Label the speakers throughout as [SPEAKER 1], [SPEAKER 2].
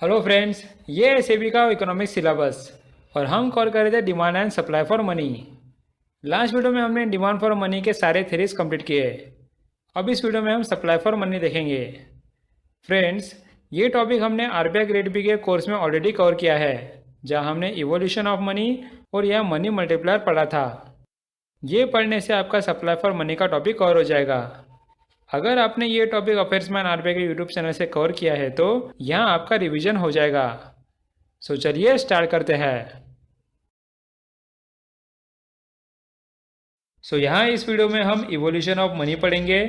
[SPEAKER 1] Hello friends, ये है सेबी का इकोनॉमिक्स सिलेबस और हम कवर कर रहे थे demand and supply for money. Last video में हमने डिमांड फॉर मनी के सारे थ्योरीज कंप्लीट किए। अब इस वीडियो में हम सप्लाई फॉर मनी देखेंगे। फ्रेंड्स, ये टॉपिक हमने आरबीआई ग्रेड बी के कोर्स में ऑलरेडी कवर किया है, जहां हमने इवोल्यूशन ऑफ मनी और यह मनी मल्टीप्लायर पढ़ा था। ये पढ़ने से आपका सप्लाई फॉर मनी का टॉपिक कवर हो जाएगा। अगर आपने ये टॉपिक अफेयर्समैन आरबीआई के यूट्यूब चैनल से कवर किया है तो यहाँ आपका रिवीजन हो जाएगा। सो चलिए स्टार्ट करते हैं। यहाँ इस वीडियो में हम इवोल्यूशन ऑफ मनी पढ़ेंगे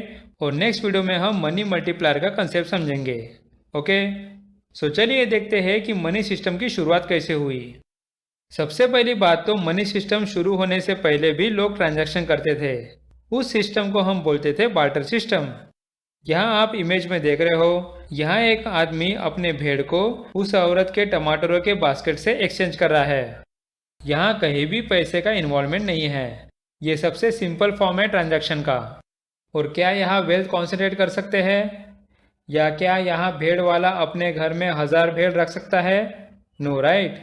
[SPEAKER 1] और नेक्स्ट वीडियो में हम मनी मल्टीप्लायर का कंसेप्ट समझेंगे। ओके, चलिए देखते हैं कि मनी सिस्टम की शुरुआत कैसे हुई। सबसे पहली बात तो मनी सिस्टम शुरू होने से पहले भी लोग ट्रांजैक्शन करते थे। उस सिस्टम को हम बोलते थे बार्टर सिस्टम। यहाँ आप इमेज में देख रहे हो, यहाँ एक आदमी अपने भेड़ को उस औरत के टमाटरों के बास्केट से एक्सचेंज कर रहा है। यहाँ कहीं भी पैसे का इन्वॉल्वमेंट नहीं है। ये सबसे सिंपल फॉर्म है ट्रांजैक्शन का। और क्या यहाँ वेल्थ कॉन्सेंट्रेट कर सकते हैं, या क्या यहाँ भेड़ वाला अपने घर में 1000 भेड़ रख सकता है? No right.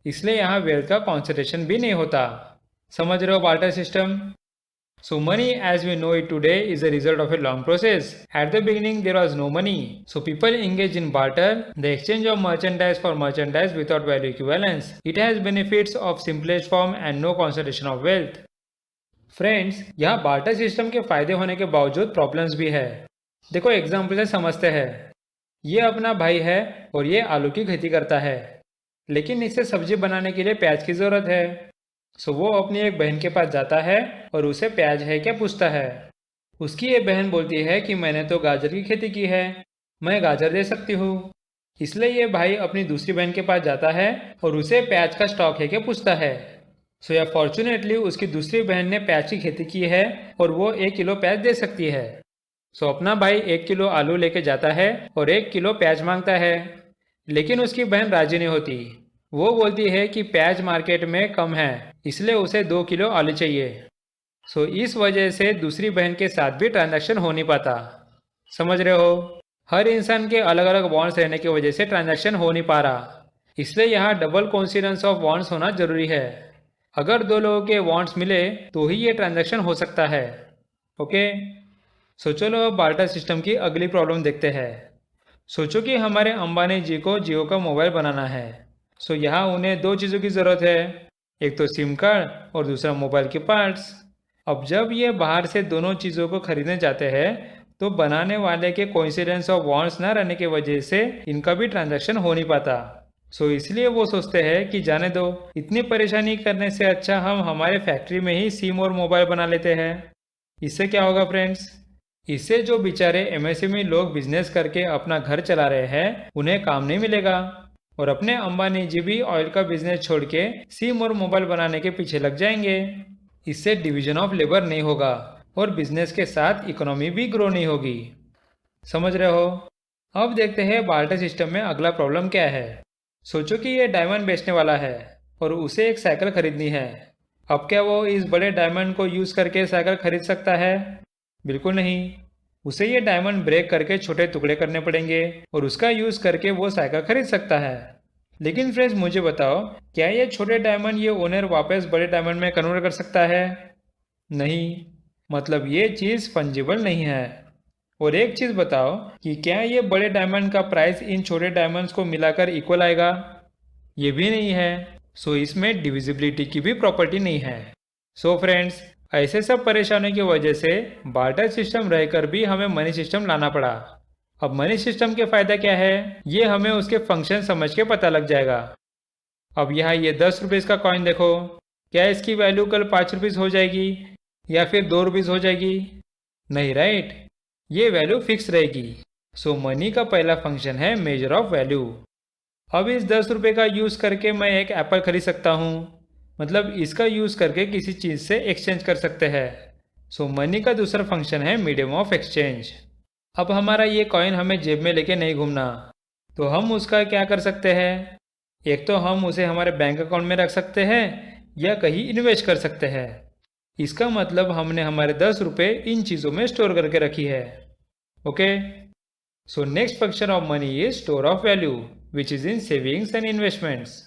[SPEAKER 1] इसलिए यहाँ वेल्थ का कॉन्सेंट्रेशन भी नहीं होता। समझ रहे हो barter system? So money as we know it today is a result of a long process. At the beginning there was no money. So people engage in barter, the exchange of merchandise for merchandise without value equivalence. It has benefits of simplest form and no concentration of wealth. Friends, यहाँ barter system के फायदे होने के बावजूद problems भी है। देखो example से समझते हैं। ये अपना भाई है और ये आलू की खेती करता है, लेकिन इससे सब्जी बनाने के लिए प्याज की जरूरत है। वो अपनी एक बहन के पास जाता है और उसे प्याज है क्या पूछता है। उसकी ये बहन बोलती है कि मैंने तो गाजर की खेती की है, मैं गाजर दे सकती हूँ। इसलिए ये भाई अपनी दूसरी बहन के पास जाता है और उसे प्याज का स्टॉक है क्या पूछता है। या फॉर्चुनेटली उसकी दूसरी बहन ने प्याज की खेती की है और वो 1 किलो प्याज दे सकती है। अपना भाई 1 किलो आलू लेके जाता है और 1 किलो प्याज मांगता है, लेकिन उसकी बहन राजी नहीं होती। वो बोलती है कि प्याज मार्केट में कम है, इसलिए उसे 2 किलो आलू चाहिए। इस वजह से दूसरी बहन के साथ भी ट्रांजैक्शन हो नहीं पाता। समझ रहे हो? हर इंसान के अलग अलग बॉन्ड्स रहने की वजह से ट्रांजैक्शन हो नहीं पा रहा। इसलिए यहाँ डबल कोइंसिडेंस ऑफ बॉन्ड्स होना जरूरी है। अगर 2 लोगों के बॉन्ड्स मिले तो ही ये ट्रांजैक्शन हो सकता है। ओके, चलो अब बार्टर सिस्टम की अगली प्रॉब्लम देखते हैं। सोचो कि हमारे अंबानी जी को जियो का मोबाइल बनाना है। यहाँ उन्हें 2 चीज़ों की ज़रूरत है, एक तो सिम कार्ड और दूसरा मोबाइल के पार्ट्स। अब जब ये बाहर से दोनों चीज़ों को खरीदने जाते हैं तो बनाने वाले के कोइंसिडेंस ऑफ बॉन्ड्स ना रहने की वजह से इनका भी ट्रांजैक्शन हो नहीं पाता। इसलिए वो सोचते हैं कि जाने दो, इतनी परेशानी करने से अच्छा हम हमारे फैक्ट्री में ही सिम और मोबाइल बना लेते हैं। इससे क्या होगा फ्रेंड्स? इससे जो बेचारे एमएसएमई लोग बिजनेस करके अपना घर चला रहे हैं उन्हें काम नहीं मिलेगा, और अपने अंबानी जी भी ऑयल का बिजनेस छोड़ के सिम और मोबाइल बनाने के पीछे लग जाएंगे। इससे डिवीजन ऑफ लेबर नहीं होगा और बिजनेस के साथ इकोनॉमी भी ग्रो नहीं होगी। समझ रहे हो? अब देखते हैं बार्टर सिस्टम में अगला प्रॉब्लम क्या है। सोचो कि ये डायमंड बेचने वाला है और उसे एक साइकिल खरीदनी है। अब क्या वो इस बड़े डायमंड को यूज करके साइकिल खरीद सकता है? बिल्कुल नहीं। उसे ये डायमंड ब्रेक करके छोटे टुकड़े करने पड़ेंगे और उसका यूज करके वो साइकिल खरीद सकता है। लेकिन फ्रेंड्स मुझे बताओ, क्या ये छोटे डायमंड ये ओनर वापस बड़े डायमंड में कन्वर्ट कर सकता है? नहीं, मतलब ये चीज़ फंजिबल नहीं है। और एक चीज़ बताओ कि क्या ये बड़े डायमंड का प्राइस इन छोटे डायमंड्स को मिलाकर इक्वल आएगा? ये भी नहीं है। इसमें डिविजिबिलिटी की भी प्रॉपर्टी नहीं है। फ्रेंड्स, ऐसे सब परेशानियों की वजह से बार्टर सिस्टम रहकर भी हमें मनी सिस्टम लाना पड़ा। अब मनी सिस्टम के फायदा क्या है, ये हमें उसके फंक्शन समझ के पता लग जाएगा। अब यहाँ ये 10 रुपीज़ का कॉइन देखो, क्या इसकी वैल्यू कल 5 रुपीज़ हो जाएगी या फिर 2 रुपीज़ हो जाएगी? नहीं राइट, ये वैल्यू फिक्स रहेगी। मनी का पहला फंक्शन है मेजर ऑफ वैल्यू। अब इस 10 रुपये का यूज़ करके मैं एक एप्पल खरीद सकता हूँ, मतलब इसका यूज़ करके किसी चीज़ से एक्सचेंज कर सकते हैं। मनी का दूसरा फंक्शन है मीडियम ऑफ एक्सचेंज। अब हमारा ये कॉइन हमें जेब में लेके नहीं घूमना, तो हम उसका क्या कर सकते हैं? एक तो हम उसे हमारे बैंक अकाउंट में रख सकते हैं या कहीं इन्वेस्ट कर सकते हैं। इसका मतलब हमने हमारे 10 रुपये इन चीज़ों में स्टोर करके रखी है। Okay, next function of money is store of value. Which is in savings and investments.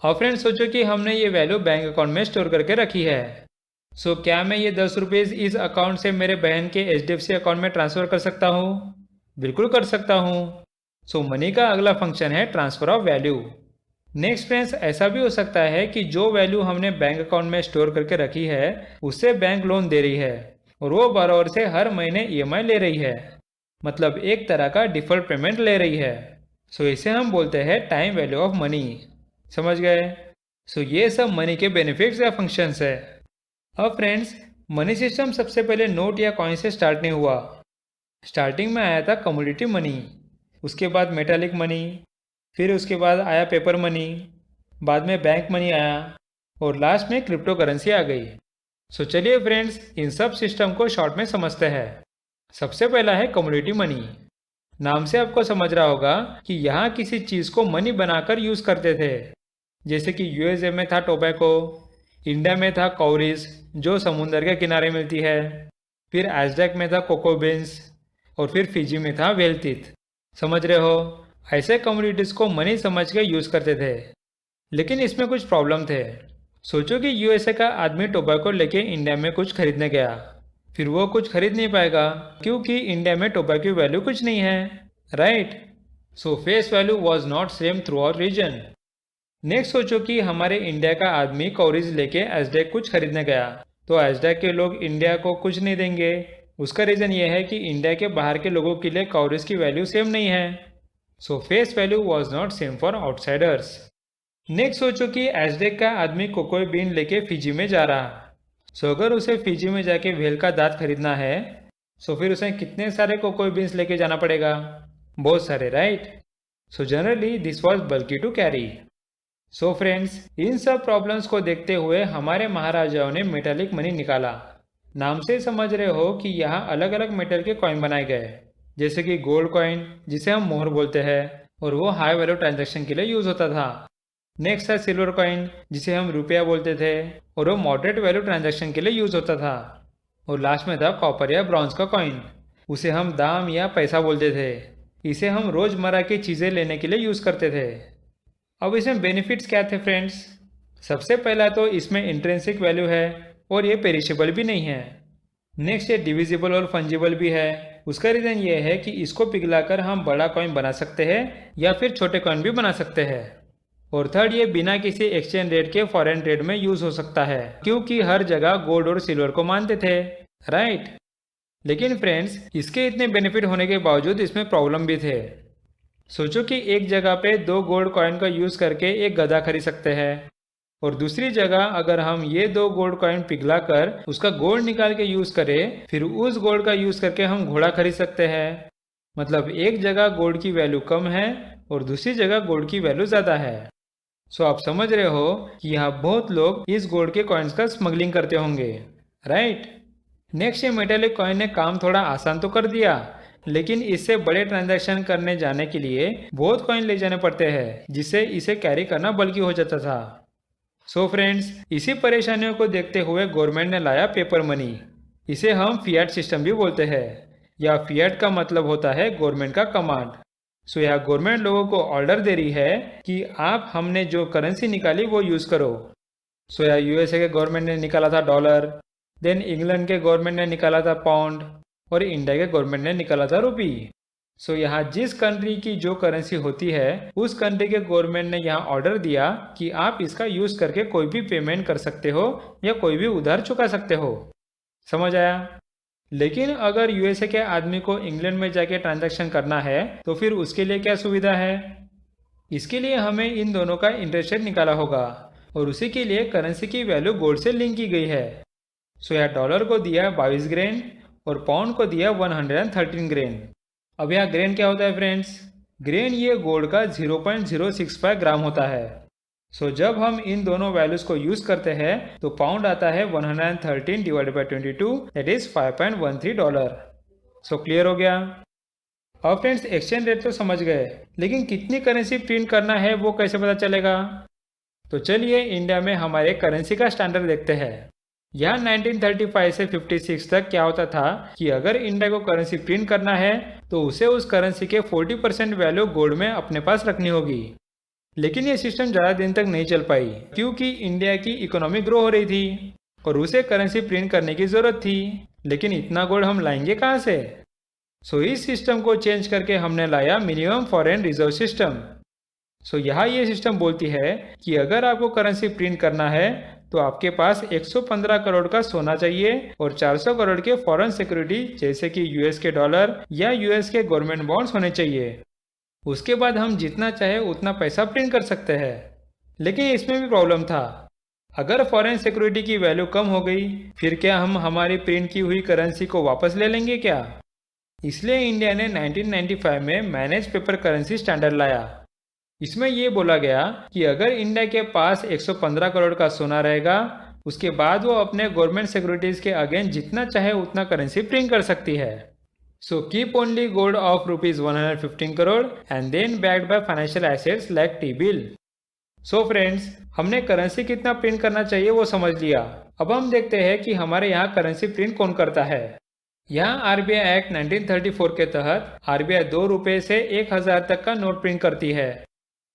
[SPEAKER 1] और फ्रेंड्स सोचो कि हमने ये वैल्यू बैंक अकाउंट में स्टोर करके रखी है। सो क्या मैं ये 10 रुपीज़ इस अकाउंट से मेरे बहन के HDFC अकाउंट में ट्रांसफ़र कर सकता हूँ? बिल्कुल कर सकता हूँ। सो मनी का अगला फंक्शन है transfer of value. Next friends, ऐसा भी हो सकता है कि जो वैल्यू हमने बैंक अकाउंट में स्टोर करके रखी है उससे बैंक लोन दे रही है और वो बॉरोवर से हर महीने EMI ले रही है, मतलब एक तरह का डिफ़ॉल्ट पेमेंट ले रही है। सो इसे हम बोलते हैं टाइम वैल्यू ऑफ मनी। समझ गए? सो ये सब मनी के बेनिफिट्स या फंक्शंस है। अब फ्रेंड्स, मनी सिस्टम सबसे पहले नोट या कॉइन से स्टार्ट नहीं हुआ। स्टार्टिंग में आया था कमोडिटी मनी, उसके बाद मेटालिक मनी, फिर उसके बाद आया पेपर मनी, बाद में बैंक मनी आया और लास्ट में क्रिप्टो करेंसी आ गई। सो चलिए फ्रेंड्स, इन सब सिस्टम को शॉर्ट में समझते हैं। सबसे पहला है कमोडिटी मनी। नाम से आपको समझ रहा होगा कि यहाँ किसी चीज़ को मनी बनाकर यूज़ करते थे। जैसे कि USA में था टोबैको, इंडिया में था कौरीज जो समुंदर के किनारे मिलती है, फिर एज़टेक में था कोको बीन्स और फिर फिजी में था व्हेल टीथ। समझ रहे हो? ऐसे कम्युनिटीज़ को मनी समझ के यूज़ करते थे। लेकिन इसमें कुछ प्रॉब्लम थे। सोचो कि USA का आदमी टोबैको लेके इंडिया में कुछ खरीदने गया, फिर वो कुछ खरीद नहीं पाएगा क्योंकि इंडिया में टोबैको की वैल्यू कुछ नहीं है, right? So face value was not same through our reason. Next सोचो कि हमारे इंडिया का आदमी कौरीज लेके एज़टेक कुछ खरीदने गया, तो एज़टेक के लोग इंडिया को कुछ नहीं देंगे। उसका रीज़न ये है कि इंडिया के बाहर के लोगों के लिए कौरीज की वैल्यू सेम नहीं है। सो face value was not same for outsiders. Next सोचो कि एज़टेक का आदमी कोकोई बीन लेके फिजी में जा रहा। सो अगर उसे फिजी में जाके व्हेल का दांत खरीदना है, सो फिर उसे कितने सारे कोकोई बीन्स लेके जाना पड़ेगा? बहुत सारे, right? So generally this was बल्कि टू कैरी। सो फ्रेंड्स, इन सब प्रॉब्लम्स को देखते हुए हमारे महाराजाओं ने मेटालिक मनी निकाला। नाम से समझ रहे हो कि यहाँ अलग अलग मेटल के कॉइन बनाए गए, जैसे कि गोल्ड कॉइन जिसे हम मोहर बोलते हैं और वो हाई वैल्यू ट्रांजैक्शन के लिए यूज़ होता था। नेक्स्ट है सिल्वर कॉइन जिसे हम रुपया बोलते थे और वो मॉडरेट वैल्यू ट्रांजैक्शन के लिए यूज़ होता था। और लास्ट में था कॉपर या ब्रॉन्ज का कॉइन, उसे हम दाम या पैसा बोलते थे। इसे हम रोज़मर्रा की चीज़ें लेने के लिए यूज़ करते थे। अब इसमें बेनिफिट्स क्या थे फ्रेंड्स? सबसे पहला तो इसमें इंट्रिंसिक वैल्यू है और ये पेरिशेबल भी नहीं है। नेक्स्ट ये डिविजिबल और फंजिबल भी है। उसका रीज़न ये है कि इसको पिघलाकर हम बड़ा कॉइन बना सकते हैं या फिर छोटे कॉइन भी बना सकते हैं। और थर्ड, ये बिना किसी एक्सचेंज रेट के फॉरेन ट्रेड में यूज़ हो सकता है क्योंकि हर जगह गोल्ड और सिल्वर को मानते थे, राइट? लेकिन फ्रेंड्स, इसके इतने बेनिफिट होने के बावजूद इसमें प्रॉब्लम भी थे। सोचो कि एक जगह पे 2 गोल्ड कॉइन का यूज़ करके एक गधा खरीद सकते हैं और दूसरी जगह अगर हम ये 2 गोल्ड कॉइन पिघला कर उसका गोल्ड निकाल के यूज़ करें, फिर उस गोल्ड का यूज़ करके हम घोड़ा खरीद सकते हैं। मतलब एक जगह गोल्ड की वैल्यू कम है और दूसरी जगह गोल्ड की वैल्यू ज़्यादा है। सो आप समझ रहे हो कि यहाँ बहुत लोग इस गोल्ड के कॉइन्स का स्मगलिंग करते होंगे, राइट? नेक्स्ट, ये मेटालिक कॉइन ने काम थोड़ा आसान तो कर दिया, लेकिन इससे बड़े ट्रांजैक्शन करने जाने के लिए बहुत कॉइन ले जाने पड़ते हैं, जिससे इसे कैरी करना बल्कि हो जाता था। सो फ्रेंड्स, इसी परेशानियों को देखते हुए गवर्नमेंट ने लाया पेपर मनी। इसे हम फिएट सिस्टम भी बोलते हैं, या फिएट का मतलब होता है गवर्नमेंट का कमांड। सो यहाँ गवर्नमेंट लोगों को ऑर्डर दे रही है कि आप हमने जो करेंसी निकाली वो यूज़ करो। सो यहाँ USA के गवर्नमेंट ने निकाला था डॉलर, देन इंग्लैंड के गवर्नमेंट ने निकाला था पाउंड और इंडिया के गवर्नमेंट ने निकाला था रुपी। सो यहाँ जिस कंट्री की जो करेंसी होती है उस कंट्री के गवर्नमेंट ने यहाँ ऑर्डर दिया कि आप इसका यूज़ करके कोई भी पेमेंट कर सकते हो या कोई भी उधार चुका सकते हो। समझ आया? लेकिन अगर USA के आदमी को इंग्लैंड में जाके ट्रांजैक्शन करना है तो फिर उसके लिए क्या सुविधा है? इसके लिए हमें इन दोनों का इंटरेस्ट रेट निकाला होगा और उसी के लिए करेंसी की वैल्यू गोल्ड से लिंक की गई है। सो यहाँ डॉलर को दिया 22 ग्रेन और पाउंड को दिया 113 ग्रेन। अब यहाँ ग्रेन क्या होता है फ्रेंड्स? ग्रेन ये गोल्ड का 0.065 ग्राम होता है। सो जब हम इन दोनों वैल्यूज को यूज करते हैं तो पाउंड आता है 113 divided by 22, that is $5.13। So clear हो गया? अब फ्रेंड्स, एक्सचेंज रेट तो समझ गए, लेकिन कितनी करेंसी प्रिंट करना है वो कैसे पता चलेगा? तो चलिए इंडिया में हमारे करेंसी का स्टैंडर्ड देखते हैं। यहाँ 1935 से 56 तक क्या होता था कि अगर इंडिया को करेंसी प्रिंट करना है तो उसे उस करेंसी के 40% वैल्यू गोल्ड में अपने पास रखनी होगी। लेकिन ये सिस्टम ज़्यादा दिन तक नहीं चल पाई क्योंकि इंडिया की इकोनॉमी ग्रो हो रही थी और उसे करेंसी प्रिंट करने की ज़रूरत थी। लेकिन इतना गोल्ड हम लाएंगे कहाँ से? सो इस सिस्टम को चेंज करके हमने लाया मिनिमम फॉरेन रिजर्व सिस्टम। सो यहाँ ये सिस्टम बोलती है कि अगर आपको करेंसी प्रिंट करना है तो आपके पास 115 करोड़ का सोना चाहिए और 400 करोड़ के फॉरेन सिक्योरिटी जैसे कि यूएस के डॉलर या यूएस के गवर्नमेंट बॉन्ड्स होने चाहिए। उसके बाद हम जितना चाहे उतना पैसा प्रिंट कर सकते हैं। लेकिन इसमें भी प्रॉब्लम था। अगर फॉरेन सिक्योरिटी की वैल्यू कम हो गई फिर क्या हम हमारी प्रिंट की हुई करेंसी को वापस ले लेंगे क्या? इसलिए इंडिया ने 1995 में मैनेज पेपर करेंसी स्टैंडर्ड लाया। इसमें ये बोला गया कि अगर इंडिया के पास 115 करोड़ का सोना रहेगा उसके बाद वो अपने गवर्नमेंट सिक्योरिटीज के अगेंस्ट जितना चाहे उतना करेंसी प्रिंट कर सकती है। So keep only gold of ₹115 crore and then backed by financial assets like T bill. So friends, हमने करेंसी कितना प्रिंट करना चाहिए वो समझ लिया। अब हम देखते हैं कि हमारे यहाँ करेंसी प्रिंट कौन करता है। यहाँ आरबीआई एक्ट 1934 के तहत आरबीआई ₹2 से 1000 तक का नोट प्रिंट करती है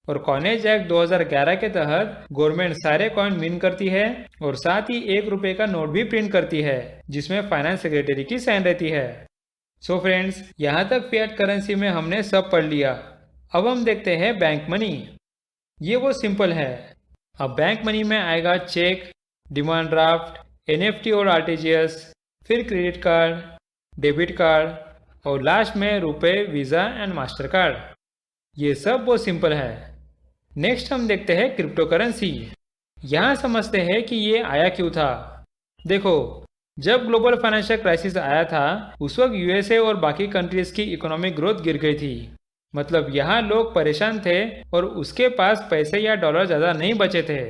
[SPEAKER 1] और कॉइनेज एक्ट 2011 के तहत गवर्नमेंट सारे कॉइन मिंट करती है और साथ ही ₹1 का नोट भी प्रिंट करती है जिसमें फाइनेंस सेक्रेटरी की साइन रहती है। सो फ्रेंड्स, यहाँ तक फिएट करेंसी में हमने सब पढ़ लिया। अब हम देखते हैं बैंक मनी। ये वो सिंपल है। अब बैंक मनी में आएगा चेक, डिमांड ड्राफ्ट, एनएफटी और आरटीजीएस, फिर क्रेडिट कार्ड, डेबिट कार्ड और लास्ट में रुपए, वीज़ा एंड मास्टर कार्ड। ये सब वो सिंपल है। नेक्स्ट हम देखते हैं क्रिप्टो करेंसी। यहाँ समझते हैं कि ये आया क्यों था। देखो, जब ग्लोबल फाइनेंशियल क्राइसिस आया था उस वक्त यूएसए और बाकी कंट्रीज की इकोनॉमिक ग्रोथ गिर गई थी। मतलब यहाँ लोग परेशान थे और उसके पास पैसे या डॉलर ज़्यादा नहीं बचे थे।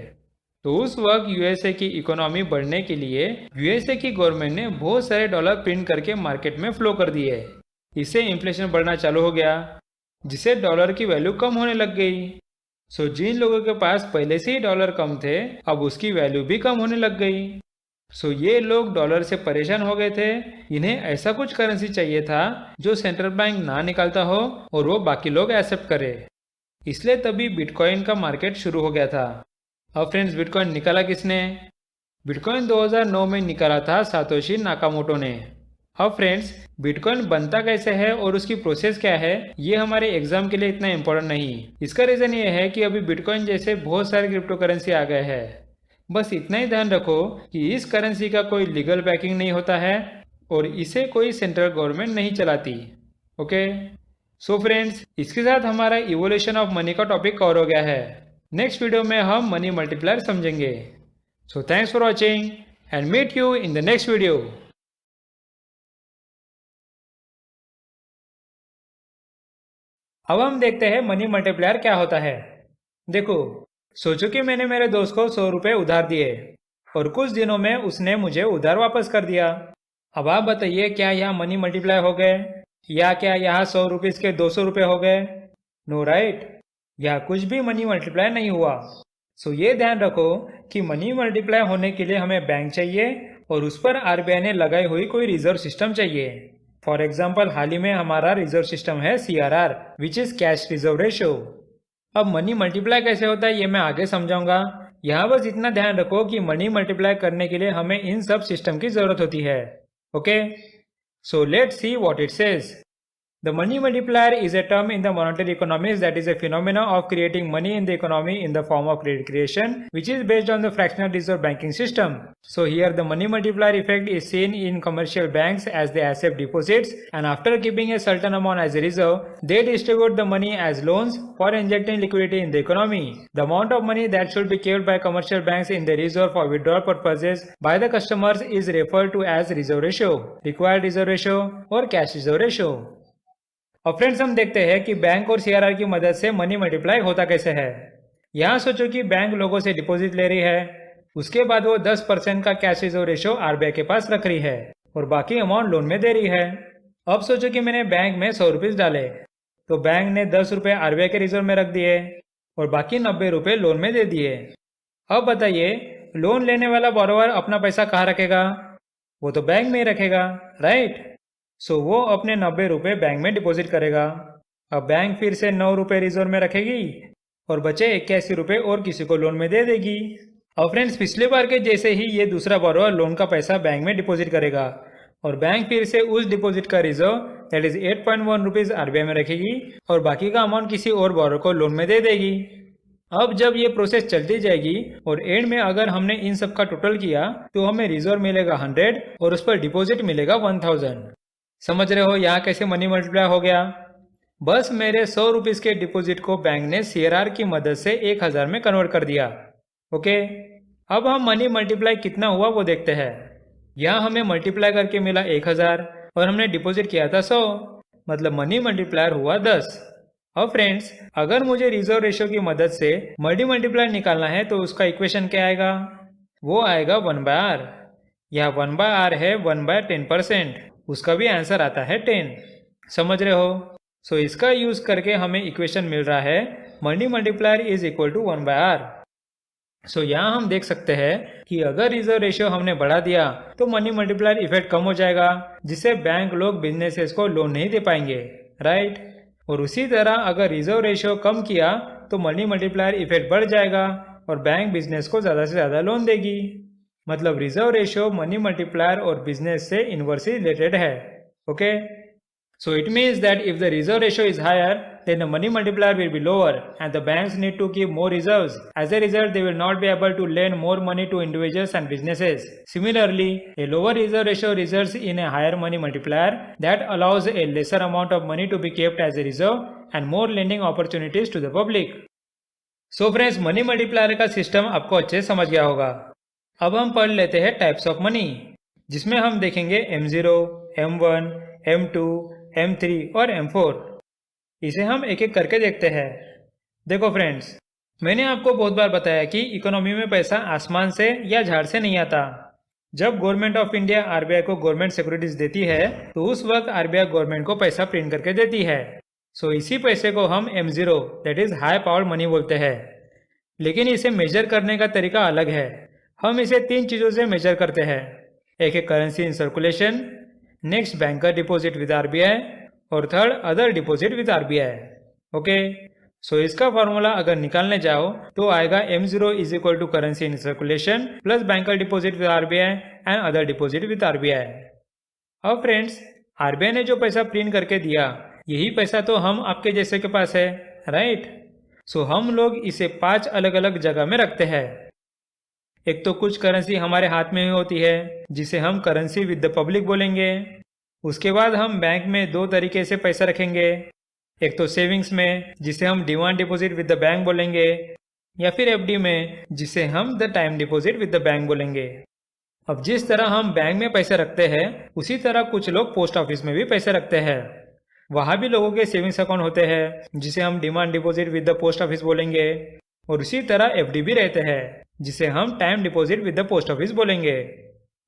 [SPEAKER 1] तो उस वक्त यूएसए की इकोनॉमी बढ़ने के लिए यूएसए की गवर्नमेंट ने बहुत सारे डॉलर प्रिंट करके मार्केट में फ्लो कर दिए। इससे इन्फ्लेशन बढ़ना चालू हो गया जिससे डॉलर की वैल्यू कम होने लग गई। सो जिन लोगों के पास पहले से ही डॉलर कम थे अब उसकी वैल्यू भी कम होने लग गई। सो ये लोग डॉलर से परेशान हो गए थे। इन्हें ऐसा कुछ करेंसी चाहिए था जो सेंट्रल बैंक ना निकालता हो और वो बाकी लोग एक्सेप्ट करे। इसलिए तभी बिटकॉइन का मार्केट शुरू हो गया था। अब फ्रेंड्स, बिटकॉइन निकाला किसने? बिटकॉइन 2009 में निकाला था सातोशी नाकामोटो ने। अब फ्रेंड्स, बिटकॉइन बनता कैसे है और उसकी प्रोसेस क्या है ये हमारे एग्जाम के लिए इतना इम्पोर्टेंट नहीं। इसका रीज़न ये है कि अभी बिटकॉइन जैसे बहुत सारे क्रिप्टो करेंसी आ गए हैं। बस इतना ही ध्यान रखो कि इस करेंसी का कोई लीगल बैकिंग नहीं होता है और इसे कोई सेंट्रल गवर्नमेंट नहीं चलाती। ओके, सो फ्रेंड्स, इसके साथ हमारा इवोल्यूशन ऑफ मनी का टॉपिक कवर हो गया है। नेक्स्ट वीडियो में हम मनी मल्टीप्लायर समझेंगे। So thanks for watching and meet you in the next video. अब हम देखते हैं मनी मल्टीप्लायर क्या होता है। देखो, सोचो कि मैंने मेरे दोस्त को 100 रुपये उधार दिए और कुछ दिनों में उसने मुझे उधार वापस कर दिया। अब आप बताइए, क्या यहाँ मनी मल्टीप्लायर हो गए या क्या यहाँ 100 रुपीज़ के 200 रुपये हो गए? नो राइट, यहाँ कुछ भी मनी मल्टीप्लायर नहीं हुआ। सो ये ध्यान रखो कि मनी मल्टीप्लायर होने के लिए हमें बैंक चाहिए और उस पर आरबीआई ने लगाई हुई कोई रिजर्व सिस्टम चाहिए। फॉर एग्जाम्पल, हाल ही में हमारा रिजर्व सिस्टम है CRR which is cash reserve ratio. अब मनी मल्टीप्लाई कैसे होता है ये मैं आगे समझाऊंगा। यहाँ बस इतना ध्यान रखो कि मनी मल्टीप्लाई करने के लिए हमें इन सब सिस्टम की जरूरत होती है। Okay, so let's see what it says. The money multiplier is a term in the monetary economics that is a phenomena of creating money in the economy in the form of credit creation, which is based on the fractional reserve banking system. So here the money multiplier effect is seen in commercial banks as they accept deposits and after keeping a certain amount as a reserve, they distribute the money as loans for injecting liquidity in the economy. The amount of money that should be kept by commercial banks in the reserve for withdrawal purposes by the customers is referred to as reserve ratio, required reserve ratio or cash reserve ratio. अब friends, हम देखते हैं कि bank और CRR की मदद से money multiply होता कैसे है। यहाँ सोचो कि बैंक लोगों से डिपॉजिट ले रही है, उसके बाद वो 10% का कैश रिजर्व रेशियो आरबीआई के पास रख रही है और बाकी अमाउंट लोन में दे रही है। अब सोचो कि मैंने बैंक में 100 रुपीज़ डाले तो बैंक ने 10 रुपये आरबीआई के रिजर्व में रख दिए और बाकी 90 रुपये लोन में दे दिए। अब बताइए, लोन लेने वाला बोरोवर अपना पैसा कहाँ रखेगा? वो तो बैंक में ही रखेगा, राइट? सो वो अपने 90 रुपये बैंक में डिपॉजिट करेगा। अब बैंक फिर से 9 रुपये रिजर्व में रखेगी और बचे 81 रुपये और किसी को लोन में दे देगी। और फ्रेंड्स, पिछले बार के जैसे ही ये दूसरा बोरोवर लोन का पैसा बैंक में डिपॉजिट करेगा और बैंक फिर से उस डिपॉजिट का reserve that is 8.1 rupees RBI में रखेगी और बाकी का अमाउंट किसी और बोरोवर को लोन में दे देगी। अब जब ये प्रोसेस चलती जाएगी और एंड में अगर हमने इन सब का टोटल किया तो हमें रिजर्व मिलेगा 100 और उस पर डिपॉजिट मिलेगा 1000। समझ रहे हो यहाँ कैसे मनी मल्टीप्लाई हो गया? बस मेरे 100 रुपीज़ के डिपॉजिट को बैंक ने CRR की मदद से 1000 में कन्वर्ट कर दिया। ओके, अब हम मनी मल्टीप्लाई कितना हुआ वो देखते हैं। यहाँ हमें मल्टीप्लाई करके मिला 1000 और हमने डिपॉजिट किया था 100, मतलब मनी मल्टीप्लायर हुआ 10। अब फ्रेंड्स, अगर मुझे रिजर्व रेशियो की मदद से मल्टी मल्टीप्लायर निकालना है तो उसका इक्वेशन क्या आएगा? वो आएगा 1/r। यहाँ 1/r है 1/10%, उसका भी आंसर आता है 10। समझ रहे हो? सो इसका यूज करके हमें इक्वेशन मिल रहा है multi multiplier is equal to 1/r। So यहाँ हम देख सकते हैं कि अगर रिजर्व रेशियो हमने बढ़ा दिया तो मनी मल्टीप्लायर इफेक्ट कम हो जाएगा, जिससे बैंक लोग बिजनेसेस को लोन नहीं दे पाएंगे, राइट? और उसी तरह अगर रिजर्व रेशियो कम किया तो मनी मल्टीप्लायर इफेक्ट बढ़ जाएगा और बैंक बिजनेस को ज़्यादा से ज़्यादा लोन देगी। मतलब रिजर्व रेशियो मनी मल्टीप्लायर और बिजनेस से इनवर्सली रिलेटेड है। Okay, so it means that if the reserve ratio is higher, then the money multiplier will be lower and the banks need to keep more reserves. As a result, they will not be able to lend more money to individuals and businesses. Similarly, a lower reserve ratio results in a higher money multiplier that allows a lesser amount of money to be kept as a reserve and more lending opportunities to the public. So friends, money multiplier का system आपको अच्छे समझ गया होगा। अब हम पढ़ लेते हैं टाइप्स ऑफ मनी, जिसमें हम देखेंगे M0, M1, M2, M3 और M4। इसे हम एक एक करके देखते हैं। देखो फ्रेंड्स, मैंने आपको बहुत बार बताया कि इकोनॉमी में पैसा आसमान से या झाड़ से नहीं आता। जब गवर्नमेंट ऑफ इंडिया आरबीआई को गवर्नमेंट सिक्योरिटीज देती है तो उस वक्त आरबीआई गवर्नमेंट को पैसा प्रिंट करके देती है। सो इसी पैसे को हम M0 that is high power money बोलते हैं। लेकिन इसे मेजर करने का तरीका अलग है। हम इसे 3 चीज़ों से मेजर करते हैं। एक है currency in circulation, next banker deposit with RBI और third other deposit with RBI. Okay, so इसका फॉर्मूला अगर निकालने जाओ तो आएगा M0 is equal to currency in circulation plus banker deposit with RBI and other deposit with RBI. अब friends, RBI ने जो पैसा प्रिंट करके दिया यही पैसा तो हम आपके जैसे के पास है, राइट? सो हम लोग इसे 5 अलग अलग जगह में रखते हैं। एक तो कुछ करेंसी हमारे हाथ में ही होती है जिसे हम करेंसी विद द पब्लिक बोलेंगे। उसके बाद हम बैंक में 2 तरीके से पैसा रखेंगे। एक तो सेविंग्स में जिसे हम demand deposit with the bank बोलेंगे, या फिर एफडी में जिसे हम the time deposit with the bank बोलेंगे। अब जिस तरह हम बैंक में पैसे रखते हैं उसी तरह कुछ लोग पोस्ट ऑफिस में भी पैसे रखते हैं। वहाँ भी लोगों के सेविंग्स अकाउंट होते हैं जिसे हम demand deposit with the post office बोलेंगे, और उसी तरह एफडी भी रहते हैं जिसे हम time deposit with the post office बोलेंगे।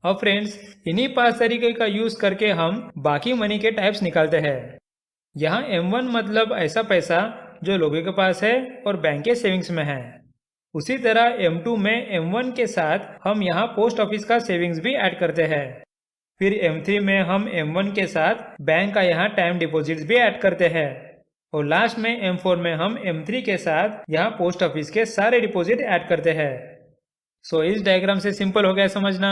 [SPEAKER 1] अब फ्रेंड्स, इन्हीं 5 तरीके का यूज करके हम बाकी मनी के टाइप्स निकालते हैं। यहाँ M1 मतलब ऐसा पैसा जो लोगों के पास है और बैंक के सेविंग्स में है। उसी तरह M2 में M1 के साथ हम यहाँ पोस्ट ऑफिस का सेविंग्स भी ऐड करते हैं। फिर M3 में हम M1 के साथ बैंक का यहाँ टाइम डिपॉजिट्स भी ऐड करते हैं, और लास्ट में M4 में हम M3 के साथ यहाँ पोस्ट ऑफिस के सारे डिपॉजिट ऐड करते हैं। सो इस डायग्राम से सिंपल हो गया समझना।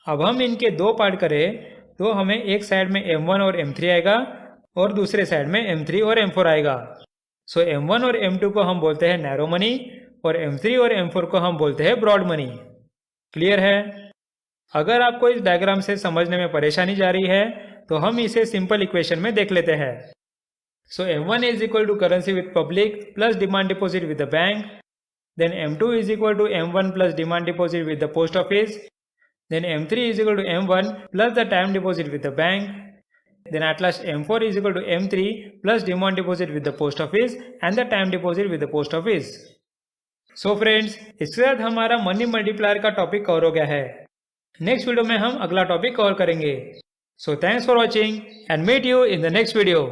[SPEAKER 1] अब हम इनके 2 पार्ट करें तो हमें एक साइड में M1 और M3 आएगा और दूसरे साइड में M3 और M4 आएगा। सो M1 और M2 को हम बोलते हैं नैरो मनी और M3 और M4 को हम बोलते हैं ब्रॉड मनी। क्लियर है? अगर आपको इस डायग्राम से समझने में परेशानी जा रही है तो हम इसे सिंपल इक्वेशन में देख लेते हैं। So M1 is equal to currency with public plus demand deposit with the bank, then M2 is equal to M1 plus demand deposit with the post office, then M3 is equal to M1 plus the time deposit with the bank, then at last M4 is equal to M3 plus demand deposit with the post office and the time deposit with the post office. So friends, इसके साथ हमारा money multiplier का topic cover हो गया है। Next video में हम अगला टॉपिक कवर करेंगे। So thanks for watching and meet you in the next video.